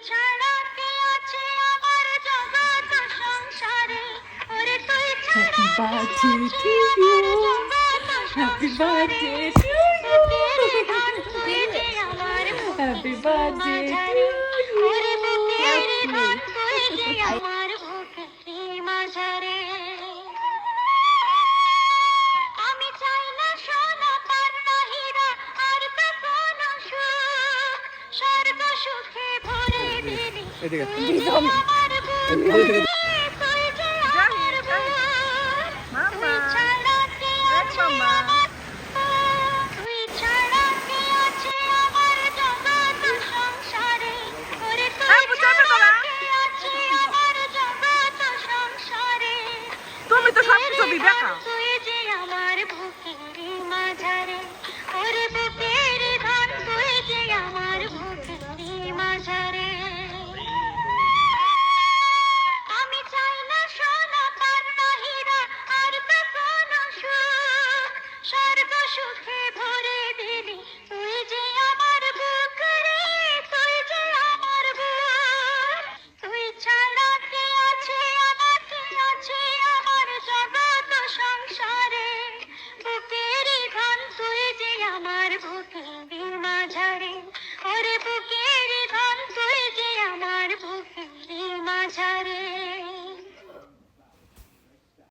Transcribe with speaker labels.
Speaker 1: ছাড়া কে আছে আমার জগৎ সংসারে, ওরে তুই ছাড়া
Speaker 2: Happy birthday to you. Happy birthday to you. Happy birthday to you.
Speaker 1: আমি চাই না সোনা পান্না হীরা আর তো কোনো সুখ, স্বর্গ সুখে ভরে দিলি তুই যে আমার বুক, তুই যে আমার বুক, তুই ছাড়া কে আছে আমার, তুই ছাড়া কে আছে আমার জগৎ সংসারে, ওরে তুই ছাড়া কে আছে আমার জগৎ সংসারে,
Speaker 3: তুমি তো সব ছবি দেখা।
Speaker 1: তুই যে আমার বুকের মাঝারে, ওরে বুকের ধন তুই যে আমার বুকের মাঝারে। আমি চাই না সোনা পান্না হীরা আর তো কোনো সুখ, স্বর্গ সুখে ভরে দিলি তুই যে আমার বুক রে, তুই যে আমার বুক, তুই ছাড়া কে আছে আমার, কে আছে আমার জগৎ সংসারে, বুকের ধন তুই যে আমার বুকের মাঝারে, ওরে বুকের ধন তুই যে আমার বুকের মাঝারে।